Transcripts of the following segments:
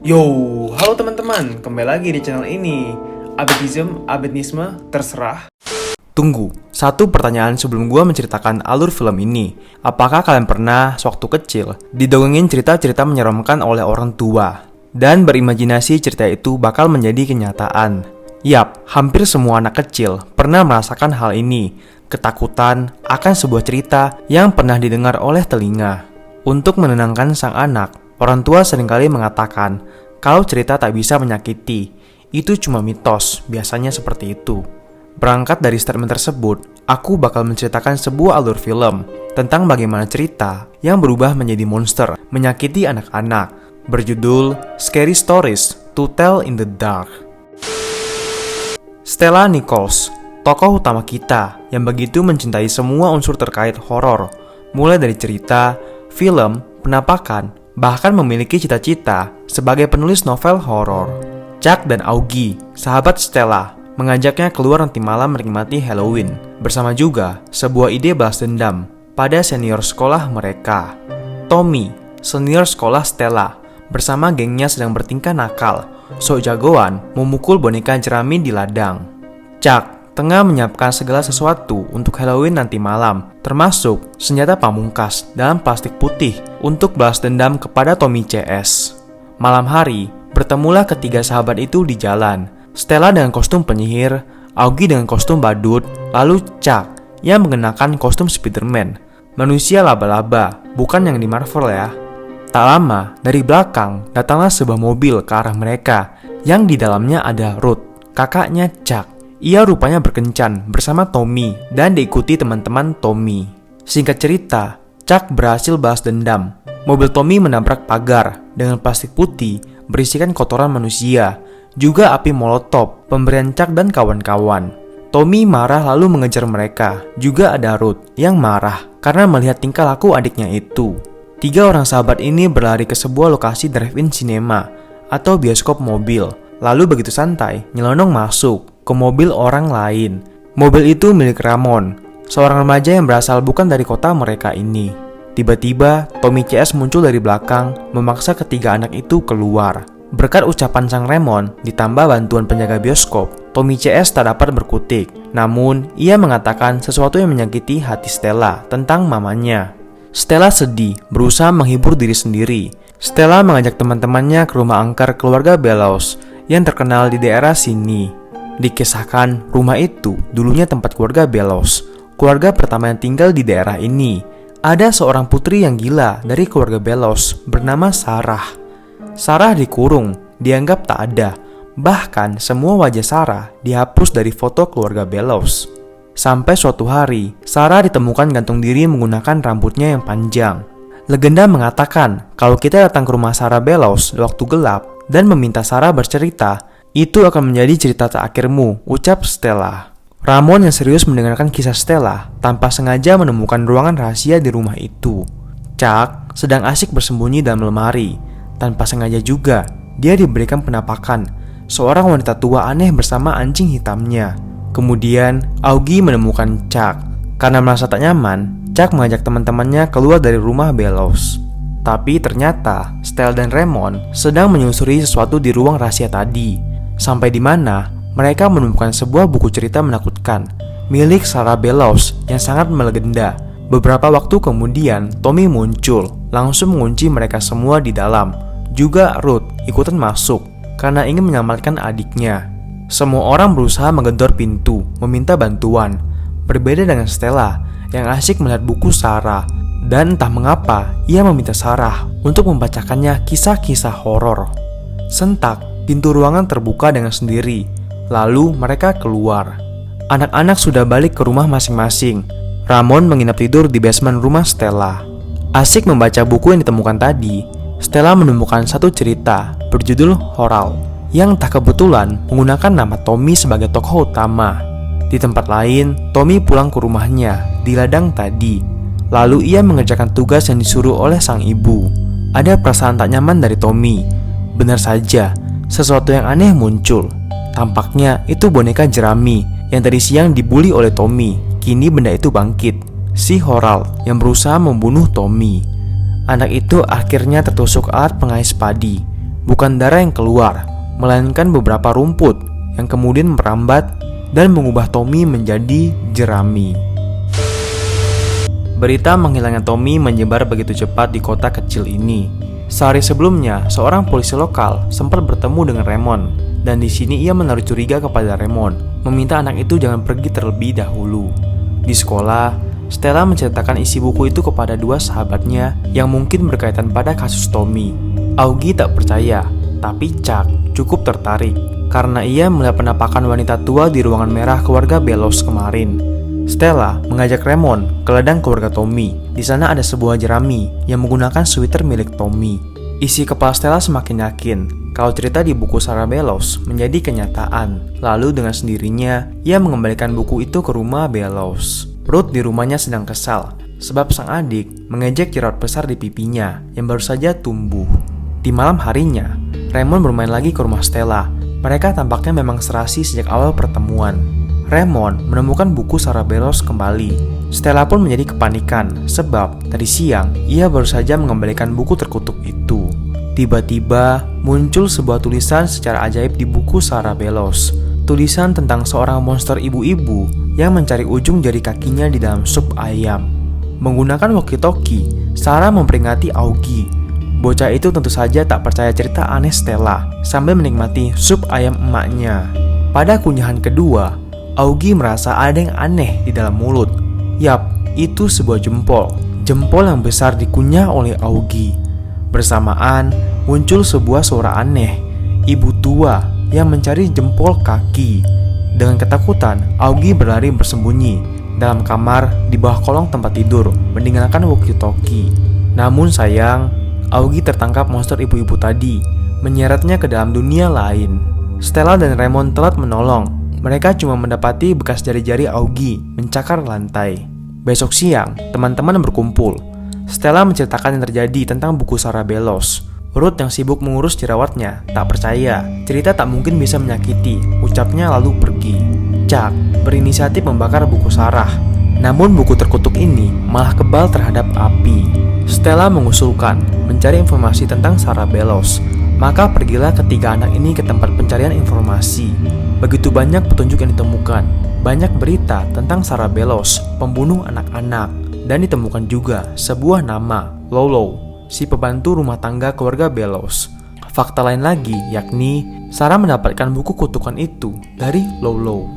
Yo, halo teman-teman, kembali lagi di channel ini. Abedisme, terserah. Tunggu, satu pertanyaan sebelum gua menceritakan alur film ini. Apakah kalian pernah, sewaktu kecil, didongengin cerita-cerita menyeramkan oleh orang tua? Dan berimajinasi cerita itu bakal menjadi kenyataan. Yap, hampir semua anak kecil pernah merasakan hal ini. Ketakutan akan sebuah cerita yang pernah didengar oleh telinga. Untuk menenangkan sang anak, orang tua seringkali mengatakan kalau cerita tak bisa menyakiti, itu cuma mitos, biasanya seperti itu. Berangkat dari statement tersebut, aku bakal menceritakan sebuah alur film tentang bagaimana cerita yang berubah menjadi monster, menyakiti anak-anak, berjudul Scary Stories to Tell in the Dark. Stella Nichols, tokoh utama kita yang begitu mencintai semua unsur terkait horor, mulai dari cerita, film, penampakan, bahkan memiliki cita-cita sebagai penulis novel horor. Chuck dan Augie, sahabat Stella, mengajaknya keluar nanti malam menikmati Halloween, bersama juga sebuah ide balas dendam pada senior sekolah mereka. Tommy, senior sekolah Stella, bersama gengnya sedang bertingkah nakal, sok jagoan memukul boneka jerami di ladang. Chuck tengah menyiapkan segala sesuatu untuk Halloween nanti malam, termasuk senjata pamungkas dalam plastik putih untuk balas dendam kepada Tommy CS. Malam hari, bertemulah ketiga sahabat itu di jalan. Stella dengan kostum penyihir, Augie dengan kostum badut, lalu Chuck yang mengenakan kostum Spider-Man. Manusia laba-laba, bukan yang di Marvel ya. Tak lama, dari belakang datanglah sebuah mobil ke arah mereka, yang di dalamnya ada Ruth, kakaknya Chuck. Ia rupanya berkencan bersama Tommy dan diikuti teman-teman Tommy. Singkat cerita, Chuck berhasil balas dendam. Mobil Tommy menabrak pagar dengan plastik putih berisikan kotoran manusia, juga api molotov pemberian Chuck dan kawan-kawan. Tommy marah lalu mengejar mereka. Juga ada Ruth yang marah karena melihat tingkah laku adiknya itu. Tiga orang sahabat ini berlari ke sebuah lokasi drive-in cinema atau bioskop mobil. Lalu begitu santai, nyelonong masuk ke mobil orang lain. Mobil itu milik Ramon, seorang remaja yang berasal bukan dari kota mereka ini. Tiba-tiba, Tommy CS muncul dari belakang, memaksa ketiga anak itu keluar. Berkat ucapan sang Ramon, ditambah bantuan penjaga bioskop, Tommy CS tak dapat berkutik. Namun, ia mengatakan sesuatu yang menyakiti hati Stella tentang mamanya. Stella sedih, berusaha menghibur diri sendiri. Stella mengajak teman-temannya ke rumah angker keluarga Bellows yang terkenal di daerah sini. Dikisahkan, rumah itu dulunya tempat keluarga Bellows, keluarga pertama yang tinggal di daerah ini. Ada seorang putri yang gila dari keluarga Bellows bernama Sarah. Sarah dikurung, dianggap tak ada. Bahkan semua wajah Sarah dihapus dari foto keluarga Bellows. Sampai suatu hari, Sarah ditemukan gantung diri menggunakan rambutnya yang panjang. Legenda mengatakan kalau kita datang ke rumah Sarah Bellows di waktu gelap dan meminta Sarah bercerita, itu akan menjadi cerita terakhirmu, ucap Stella. Ramon yang serius mendengarkan kisah Stella tanpa sengaja menemukan ruangan rahasia di rumah itu. Chuck sedang asik bersembunyi dalam lemari. Tanpa sengaja juga, dia diberikan penampakan seorang wanita tua aneh bersama anjing hitamnya. Kemudian, Augie menemukan Chuck. Karena merasa tak nyaman, Chuck mengajak teman-temannya keluar dari rumah Bellows. Tapi ternyata, Stella dan Ramon sedang menyusuri sesuatu di ruang rahasia tadi. Sampai di mana, mereka menemukan sebuah buku cerita menakutkan, milik Sarah Bellows yang sangat melegenda. Beberapa waktu kemudian, Tommy muncul, langsung mengunci mereka semua di dalam. Juga Ruth ikutan masuk, karena ingin menyelamatkan adiknya. Semua orang berusaha menggedor pintu, meminta bantuan. Berbeda dengan Stella, yang asyik melihat buku Sarah. Dan entah mengapa, ia meminta Sarah untuk membacakannya kisah-kisah horor. Sentak, pintu ruangan terbuka dengan sendiri. Lalu mereka keluar. Anak-anak sudah balik ke rumah masing-masing. Ramon menginap tidur di basement rumah Stella. Asik membaca buku yang ditemukan tadi, Stella menemukan satu cerita berjudul Horal, yang tak kebetulan menggunakan nama Tommy sebagai tokoh utama. Di tempat lain, Tommy pulang ke rumahnya di ladang tadi. Lalu ia mengerjakan tugas yang disuruh oleh sang ibu. Ada perasaan tak nyaman dari Tommy. Benar saja, sesuatu yang aneh muncul. Tampaknya itu boneka jerami yang tadi siang dibuli oleh Tommy. Kini benda itu bangkit. Si Horal yang berusaha membunuh Tommy. Anak itu akhirnya tertusuk alat pengais padi. bukan darah yang keluar, melainkan beberapa rumput yang kemudian merambat dan mengubah Tommy menjadi jerami. Berita menghilangnya Tommy menyebar begitu cepat di kota kecil ini. Sehari sebelumnya, seorang polisi lokal sempat bertemu dengan Raymond, dan di sini ia menaruh curiga kepada Raymond, meminta anak itu jangan pergi terlebih dahulu. Di sekolah, Stella menceritakan isi buku itu kepada dua sahabatnya yang mungkin berkaitan pada kasus Tommy. Augie tak percaya, tapi Chuck cukup tertarik karena ia melihat penampakan wanita tua di ruangan merah keluarga Bellows kemarin. Stella mengajak Raymond ke ladang keluarga Tommy. Di sana ada sebuah jerami yang menggunakan sweater milik Tommy. Isi kepala Stella semakin yakin kalau cerita di buku Sarah Bellows menjadi kenyataan. Lalu dengan sendirinya, ia mengembalikan buku itu ke rumah Bellows. Ruth di rumahnya sedang kesal sebab sang adik mengejek jerawat besar di pipinya yang baru saja tumbuh. Di malam harinya, Raymond bermain lagi ke rumah Stella. Mereka tampaknya memang serasi sejak awal pertemuan. Raymond menemukan buku Sarah Bellows kembali. Stella pun menjadi kepanikan sebab tadi siang ia baru saja mengembalikan buku terkutuk itu. Tiba-tiba muncul sebuah tulisan secara ajaib di buku Sarah Bellows. Tulisan tentang seorang monster ibu-ibu yang mencari ujung jari kakinya di dalam sup ayam. Menggunakan walkie-talkie, Sarah memperingati Augie. Bocah itu tentu saja tak percaya cerita aneh Stella sambil menikmati sup ayam emaknya. Pada kunyahan kedua, Augie merasa ada yang aneh di dalam mulut. Yap, itu sebuah jempol. Jempol yang besar dikunyah oleh Augie. Bersamaan, muncul sebuah suara aneh. Ibu tua yang mencari jempol kaki. Dengan ketakutan, Augie berlari bersembunyi dalam kamar di bawah kolong tempat tidur, meninggalkan walkie-talkie. Namun sayang, Augie tertangkap monster ibu-ibu tadi, menyeretnya ke dalam dunia lain. Stella dan Raymond telat menolong. Mereka cuma mendapati bekas jari-jari Augie mencakar lantai. Besok siang, teman-teman berkumpul. Stella menceritakan yang terjadi tentang buku Sarah Bellows. Ruth yang sibuk mengurus jerawatnya tak percaya. Cerita tak mungkin bisa menyakiti, ucapnya lalu pergi. Chuck berinisiatif membakar buku Sarah. Namun buku terkutuk ini malah kebal terhadap api. Stella mengusulkan mencari informasi tentang Sarah Bellows. Maka pergilah ketiga anak ini ke tempat pencarian informasi. Begitu banyak petunjuk yang ditemukan. Banyak berita tentang Sarah Bellows, pembunuh anak-anak. Dan ditemukan juga sebuah nama, Lolo, si pembantu rumah tangga keluarga Bellows. Fakta lain lagi, yakni Sarah mendapatkan buku kutukan itu dari Lolo.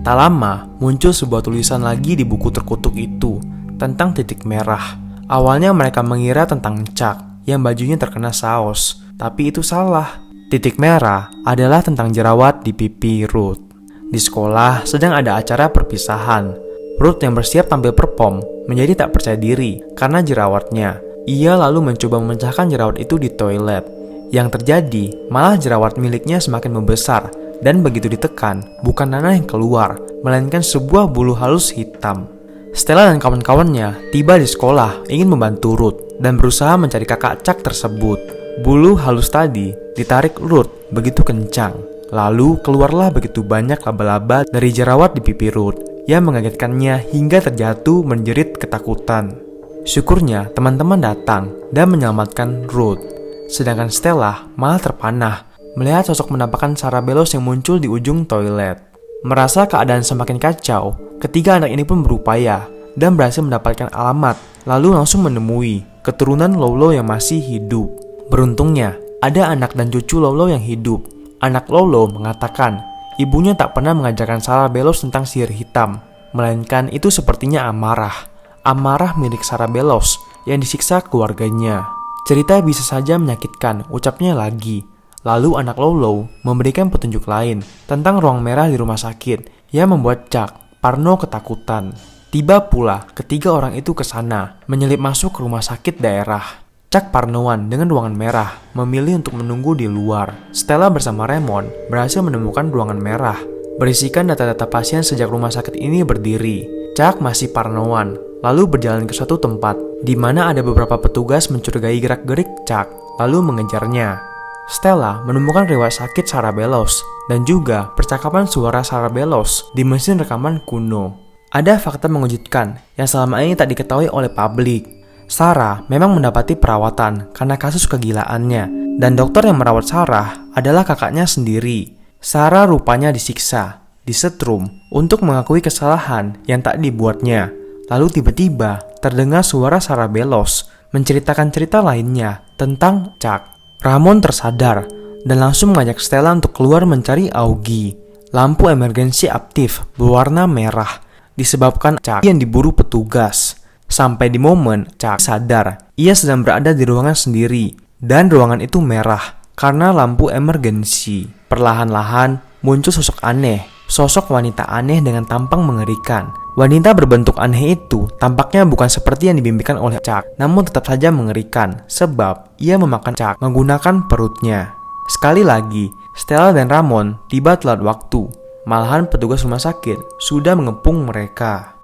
Tak lama, muncul sebuah tulisan lagi di buku terkutuk itu tentang titik merah. Awalnya mereka mengira tentang Chuck yang bajunya terkena saus. Tapi itu salah. Titik merah adalah tentang jerawat di pipi Ruth. Di sekolah sedang ada acara perpisahan. Ruth yang bersiap tampil perform menjadi tak percaya diri karena jerawatnya. Ia lalu mencoba memecahkan jerawat itu di toilet. Yang terjadi malah jerawat miliknya semakin membesar. Dan begitu ditekan, bukan nanah yang keluar, melainkan sebuah bulu halus hitam. Stella dan kawan-kawannya tiba di sekolah ingin membantu Ruth dan berusaha mencari kakak Chuck tersebut. Bulu halus tadi ditarik Ruth begitu kencang. Lalu keluarlah begitu banyak laba-laba dari jerawat di pipi Ruth yang mengagetkannya hingga terjatuh menjerit ketakutan. Syukurnya teman-teman datang dan menyelamatkan Ruth. Sedangkan Stella malah terpanah melihat sosok penampakan Sarah Bellows yang muncul di ujung toilet. Merasa keadaan semakin kacau, ketiga anak ini pun berupaya dan berhasil mendapatkan alamat, lalu langsung menemui keturunan Lolo yang masih hidup. Beruntungnya, ada anak dan cucu Lolo yang hidup. Anak Lolo mengatakan, ibunya tak pernah mengajarkan Sarah Bellows tentang sihir hitam, melainkan itu sepertinya amarah. Amarah milik Sarah Bellows yang disiksa keluarganya. Cerita bisa saja menyakitkan, ucapnya lagi. Lalu anak Lolo memberikan petunjuk lain tentang ruang merah di rumah sakit yang membuat Chuck parno ketakutan. Tiba pula ketiga orang itu ke sana, menyelip masuk ke rumah sakit daerah. Chuck parnoan dengan ruangan merah, memilih untuk menunggu di luar. Stella bersama Raymond berhasil menemukan ruangan merah, berisikan data-data pasien sejak rumah sakit ini berdiri. Chuck masih parnoan, lalu berjalan ke suatu tempat di mana ada beberapa petugas mencurigai gerak-gerik Chuck, lalu mengejarnya. Stella menemukan riwayat sakit Sarah Bellows dan juga percakapan suara Sarah Bellows di mesin rekaman kuno. Ada fakta mengejutkan yang selama ini tak diketahui oleh publik. Sarah memang mendapati perawatan karena kasus kegilaannya Dan dokter yang merawat Sarah adalah kakaknya sendiri. Sarah rupanya disiksa, disetrum untuk mengakui kesalahan yang tak dibuatnya. Lalu tiba-tiba terdengar suara Sarah Bellows menceritakan cerita lainnya tentang Chuck. Ramon tersadar dan langsung mengajak Stella untuk keluar mencari Augie. Lampu emergensi aktif berwarna merah disebabkan Chuck yang diburu petugas. Sampai di momen Chuck sadar, ia sedang berada di ruangan sendiri dan ruangan itu merah karena lampu emergensi. Perlahan-lahan muncul sosok aneh, sosok wanita aneh dengan tampang mengerikan. Wanita berbentuk aneh itu tampaknya bukan seperti yang dimimpikan oleh Chuck, namun tetap saja mengerikan sebab ia memakan Chuck menggunakan perutnya. Sekali lagi, Stella dan Ramon tiba telat waktu. Malahan petugas rumah sakit sudah mengepung mereka.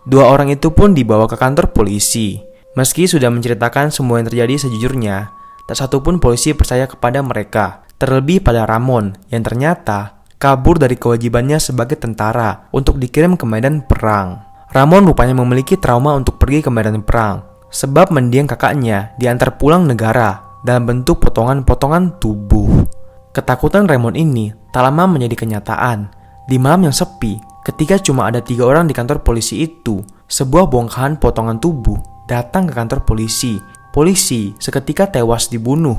Dua orang itu pun dibawa ke kantor polisi. Meski sudah menceritakan semua yang terjadi sejujurnya, tak satu pun polisi percaya kepada mereka. Terlebih pada Ramon yang ternyata kabur dari kewajibannya sebagai tentara untuk dikirim ke medan perang. Ramon rupanya memiliki trauma untuk pergi ke medan perang sebab mendiang kakaknya diantar pulang negara dalam bentuk potongan-potongan tubuh. Ketakutan Ramon ini tak lama menjadi kenyataan. Di malam yang sepi, ketika cuma ada 3 orang di kantor polisi itu, sebuah bongkahan potongan tubuh datang ke kantor polisi. Polisi seketika tewas dibunuh.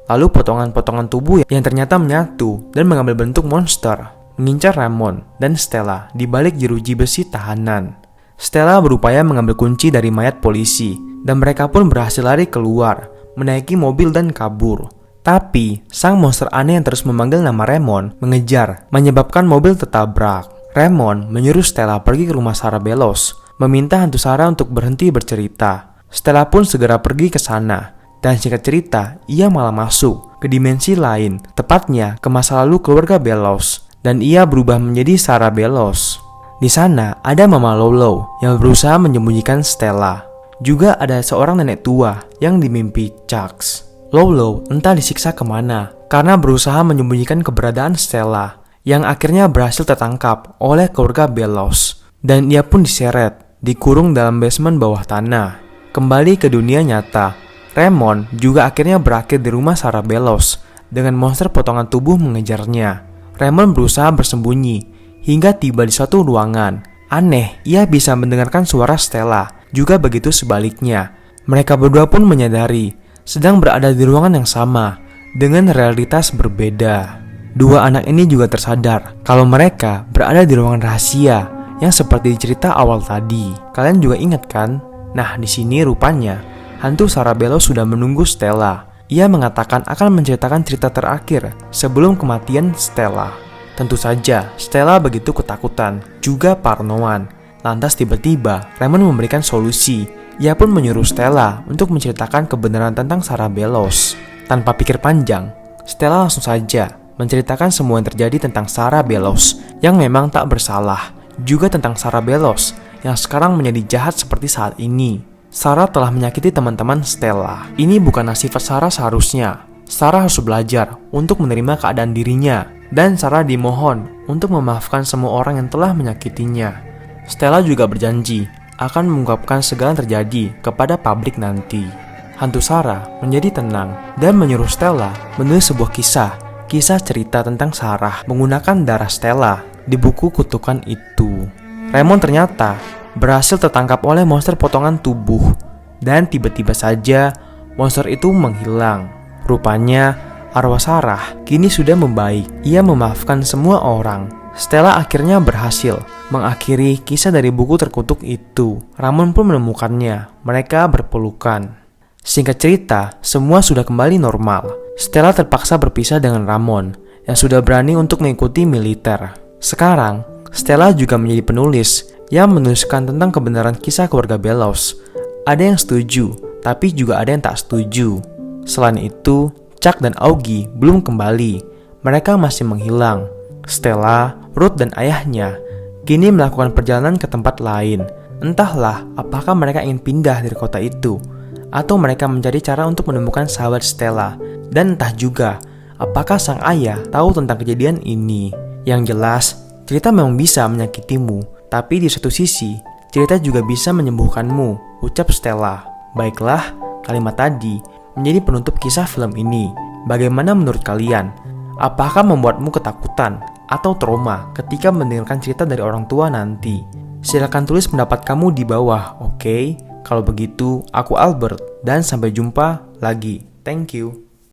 Lalu potongan-potongan tubuh yang ternyata menyatu dan mengambil bentuk monster mengincar Ramon dan Stella di balik jeruji besi tahanan. Stella berupaya mengambil kunci dari mayat polisi dan mereka pun berhasil lari keluar, menaiki mobil dan kabur. Tapi, sang monster aneh yang terus memanggil nama Ramon mengejar, menyebabkan mobil tertabrak. Ramon menyuruh Stella pergi ke rumah Sarah Bellows, meminta hantu Sarah untuk berhenti bercerita. Stella pun segera pergi ke sana, dan singkat cerita, ia malah masuk ke dimensi lain, tepatnya ke masa lalu keluarga Bellows, dan ia berubah menjadi Sarah Bellows. Di sana ada Mama Lolo yang berusaha menyembunyikan Stella. Juga ada seorang nenek tua yang dimimpi Chuck. Lolo entah disiksa kemana karena berusaha menyembunyikan keberadaan Stella, yang akhirnya berhasil tertangkap oleh keluarga Bellows. Dan ia pun diseret, dikurung dalam basement bawah tanah. Kembali ke dunia nyata, Ramon juga akhirnya berakhir di rumah Sarah Bellows dengan monster potongan tubuh mengejarnya. Ramon berusaha bersembunyi hingga tiba di suatu ruangan. Aneh, ia bisa mendengarkan suara Stella. Juga begitu sebaliknya. Mereka berdua pun menyadari sedang berada di ruangan yang sama dengan realitas berbeda. Dua anak ini juga tersadar kalau mereka berada di ruangan rahasia yang seperti di cerita awal tadi. Kalian juga ingat kan? Nah, di sini rupanya hantu Sarah Bellows sudah menunggu Stella. Ia mengatakan akan menceritakan cerita terakhir sebelum kematian Stella. Tentu saja, Stella begitu ketakutan, juga parnoan. Lantas tiba-tiba, Ramon memberikan solusi. Ia pun menyuruh Stella untuk menceritakan kebenaran tentang Sarah Bellows. Tanpa pikir panjang, Stella langsung saja menceritakan semua yang terjadi tentang Sarah Bellows yang memang tak bersalah. Juga tentang Sarah Bellows yang sekarang menjadi jahat seperti saat ini. Sarah telah menyakiti teman-teman Stella. Ini bukanlah sifat Sarah seharusnya. Sarah harus belajar untuk menerima keadaan dirinya. Dan Sarah dimohon untuk memaafkan semua orang yang telah menyakitinya. Stella juga berjanji akan mengungkapkan segala yang terjadi kepada publik nanti. Hantu Sarah menjadi tenang dan menyuruh Stella menulis sebuah kisah cerita tentang Sarah menggunakan darah Stella di buku kutukan itu. Ramon ternyata berhasil tertangkap oleh monster potongan tubuh dan tiba-tiba saja monster itu menghilang. Rupanya arwah Sarah kini sudah membaik. Ia memaafkan semua orang. Stella akhirnya berhasil mengakhiri kisah dari buku terkutuk itu. Ramon pun menemukannya. Mereka berpelukan. Singkat cerita, semua sudah kembali normal. Stella terpaksa berpisah dengan Ramon yang sudah berani untuk mengikuti militer. Sekarang, Stella juga menjadi penulis yang menuliskan tentang kebenaran kisah keluarga Bellows. Ada yang setuju, tapi juga ada yang tak setuju. Selain itu, Chuck dan Augie belum kembali. Mereka masih menghilang. Stella, Ruth, dan ayahnya kini melakukan perjalanan ke tempat lain. Entahlah apakah mereka ingin pindah dari kota itu, atau mereka mencari cara untuk menemukan sahabat Stella. Dan entah juga apakah sang ayah tahu tentang kejadian ini. Yang jelas, cerita memang bisa menyakitimu, tapi di satu sisi, cerita juga bisa menyembuhkanmu, ucap Stella. Baiklah, kalimat tadi menjadi penutup kisah film ini. Bagaimana menurut kalian? Apakah membuatmu ketakutan atau trauma ketika mendengarkan cerita dari orang tua nanti? Silahkan tulis pendapat kamu di bawah, oke? Kalau begitu, aku Albert, dan sampai jumpa lagi. Thank you.